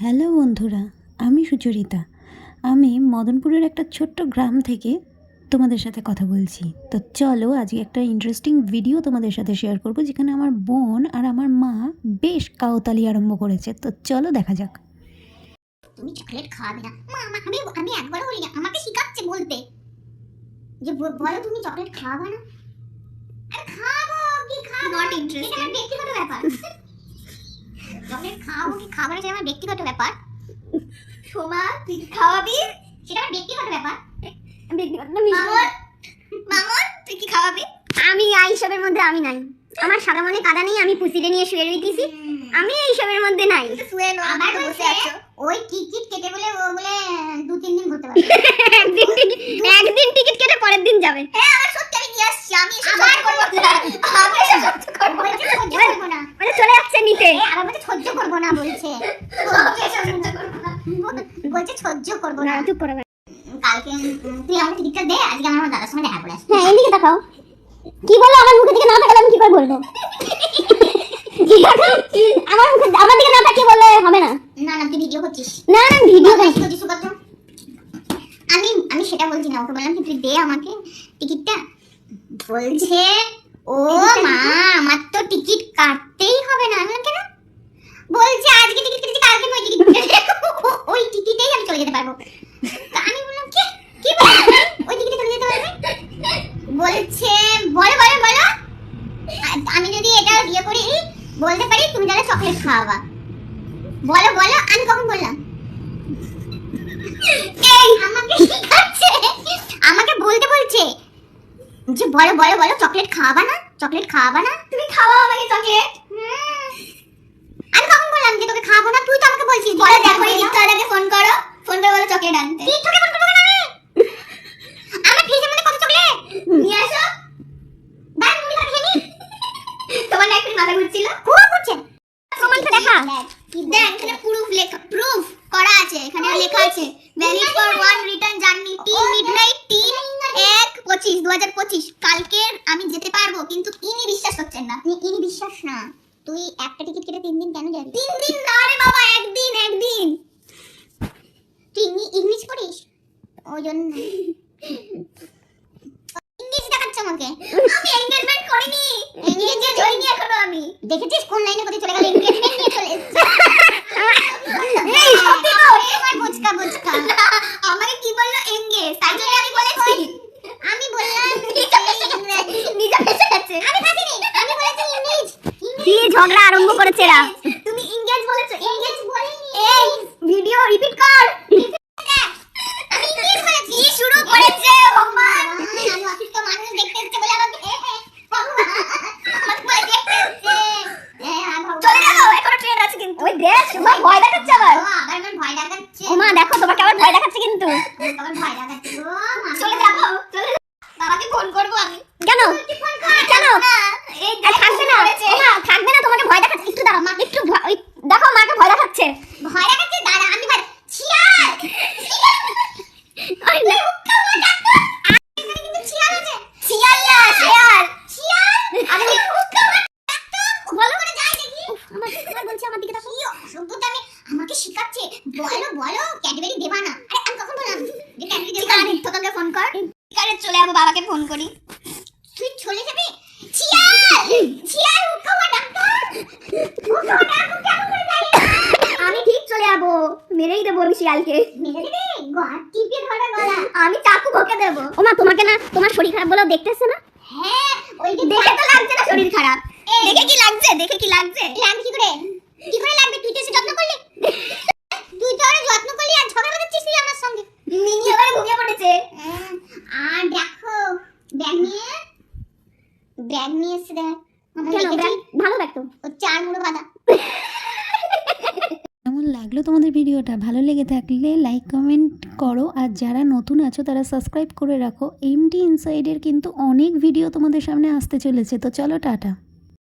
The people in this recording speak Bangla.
হ্যালো বন্ধুরা, আমি সুচরিতা। আমি মদনপুরের একটা ছোট্ট গ্রাম থেকে তোমাদের সাথে কথা বলছি। তো চলো আজকে একটা ইন্টারেস্টিং ভিডিও তোমাদের সাথে শেয়ার করব, যেখানে আমার বোন আর আমার মা বেশ কাওতালি আরম্ভ করেছে। তো চলো দেখা যাক। তুমি চকলেট খাওয়াবে না মা? আমি একবারও বলিনি, আমাকে শিখাচ্ছে বলতে যে বলো তুমি চকলেট খাওয়াবে না। আরে খাবো কি খাবো, নট ইন্টারেস্টেড, এটা ব্যক্তিগত ব্যাপার। চকলেট খাবো কি খাবো না সেটা আমার ব্যক্তিগত ব্যাপার। সোমা তুই খাওয়াবি, সেটা আমার ব্যক্তিগত ব্যাপার। ব্যক্তিগত না, মামন তুই কি খাওয়াবি? আমি এইসবের মধ্যে আমি নাই। আমার সাদা মনে কাদা নেই, আমি পুষিলে নিয়ে শুয়ে রইতেছি, আমি এইসবের মধ্যে নাই। শুয়ে নো, আবার বসে আছো। ওই টিকিট কেটে বলে ও বলে 2-3 দিন ঘুরতে পারবে। একদিন টিকিট কেটে পরের দিন যাবে। হ্যাঁ আমার সত্যি আমি নিয়ে আসছি, আমি আবার করব না, আমি সহ্য করব না, সহ্য করব না। মানে চলে যাচ্ছে নিতে, আবার বলছে সহ্য করব না, বলছে বলছে সহ্য করব না। চুপ করো, কালকে তুই আমাকে টিকিটটা দে, আজকে আমার দাদার সঙ্গে দেখা করে আসবি। হ্যাঁ এদিকে তাকাও, কি বলো? আমার মুখের দিকে না তাকালে আমি কি করে বলবো? আমার মুখে আমার দিকে না তাকিয়ে বললে হবে না। না না তুই ভিডিও করছিস। না না ভিডিও করছিস কত? আমি সেটা বলছি না, ওকে বললাম কি তুই দে আমাকে টিকিটটা। বলছে ও মা আমার তো টিকিট কাটতেই হবে না। আমি কেন? বলছে আজকে টিকিট কেটেছি, কালকে ওই টিকিট ওই টিকিটেই আমি চলে যেতে পারবো। আমি বললাম কি কি বলছিস? ওই টিকিটে চলে যেতে পারবে? বলছে বলো বলো বলো, আমি যদি এটা ইয়ে করি বলতে পারি তুমি তাহলে চকলেট খাওয়াবা। বলো বলো, আমি কখন বললাম? এই আমাকে শিখাচ্ছে, আমাকে বলতে বলছে যে বলো বলো বলো চকলেট খাওয়াবা না, চকলেট খাওয়াবা না, তুমি খাওয়াও আমাকে চকলেট। আমি কখন বললাম যে তোকে খাওয়াবো না? তুই তো আমাকে বলছিস বলো দেখো এই টিকটকে ফোন করো, ফোন করে বলো চকলেট আনতে। টিকটকে ফোন করবো কেন আমি? আমার ফ্রিজের মধ্যে কত চকলেট নিয়ে আসো, বাই মুড়ি খাবি নি? তোমার না একটু মাথা ঘুরছিল? খুব ঘুরছে। প্রমাণটা দেখা, দেখ এখানে প্রুফ করা আছে, এখানে লেখা আছে valid for one return journey till midnight 3/1/2025। কালকে আমি যেতে পারবো, কিন্তু ইনি বিশ্বাস করছেন না। ইনি বিশ্বাস না, তুই একটা টিকিট কেটে 3 দিন কেন যাবি? 3 দিন না রে বাবা, একদিন। তুই ইংলিশ পড়িস ওই জন্য ইংলিশ দেখাচ্ছে আমাকে। আমি এনগেজমেন্ট করিনি, এনগেজ হইনি এখনো। আমি দেখেছিস কোন লাইনে কোথায় চলে গেল, এনগেজমেন্ট নিয়ে চলে এসেছে। এই সত্যি তো এবার বুঝকা আমাকে কি বললো এনগেজ, তাই জন্য আমি বলেছি। আমি বললাম নিজে ফেসে গেছে, আমি ফাঁসিনি, আমি বলেছি ইংলিশ। কি ঝগড়া আরম্ভ করেছে এরা? তুমি ইংগেজ বলেছো, ইংগেজ বলিনি। এই ভিডিও রিপিট কর। আমি ইংলিশ বলেছি। কি শুরু করেছে ভগবান? আমি অসুস্থ মানুষ দেখতে এসেছে বলে আমাকে বলে দেখতে এসেছে। চলে যাও, এখনো ট্রেন আছে কিন্তু। ওই দেখ তোমার ভয় দেখাচ্ছে আবার। আবার আমার ভয় দেখাচ্ছে। ও মা দেখো তোমাকে আবার ভয় দেখাচ্ছে কিন্তু। আমার ভয় দেখাচ্ছে গো মা। চলে যাও, চলে বাবাকে ফোন করব আমি। কেন কেন? এই থাকবে না মা, থাকবে না, তোমাকে ভয় দেখাচ্ছে। একটু দাঁড়াও মা, একটু দেখো মাকে ভয় দেখাচ্ছে। ভয় দেখাচ্ছে, দাঁড়া আমি ভয়। শিয়াল আরে না এখানে কিন্তু শিয়াল আছে। শিয়াল না শিয়াল, আমি হুক্কা ভালো করে যাই দেখি। আমাকে তোমার বলছে আমার দিকে তাকাও। অসভ্যতা, আমি আমাকে শিখাচ্ছে বলো বলো ক্যাডবেরি দেবা না। আরে আমি কখন বললাম যে ক্যাডবেরি দেবা না? তোকে ফোন কর, কারে চলে যাবো, বাবাকে ফোন করি। তুই চলে যাবি? শিয়াল হুক্কা ডাক্তার, হুক্কা ডাক্তার কেন করে যাই? আমি ঠিক চলে যাবো, মেরেই দেবো আমি শিয়ালকে। মেরে দেবে? গলা টিপে ধরে গলা, আমি চাকু ভোকে দেবো। ওমা তোমাকে না, তোমার শরীর খারাপ বলে দেখতেছ না? হ্যাঁ ওই যে দেখে তো লাগছে না শরীর খারাপ। দেখে কি লাগছে? লাগবে কি করে লাগবে? তুই তো এসে যত্ন করলি, তুই তো আরে যত্ন করলি আর ঝগড়া করছিস তুই আমার সঙ্গে। মিনি আবার ঘুমিয়ে পড়েছে। আর দেখো ব্যাগ নিয়ে এসে দেখ। কেন ব্যাগ? ভালো ব্যাগ তো, ও 4 মুড়ো বাঁধা। কেমন লাগলো তোমাদের ভিডিওটা? ভালো লেগে থাকলে লাইক কমেন্ট করো, আর যারা নতুন আছো তারা সাবস্ক্রাইব করে রাখো। এমডি ইনসাইডের কিন্তু অনেক ভিডিও তোমাদের সামনে আসতে চলেছে। তো চলো টাটা।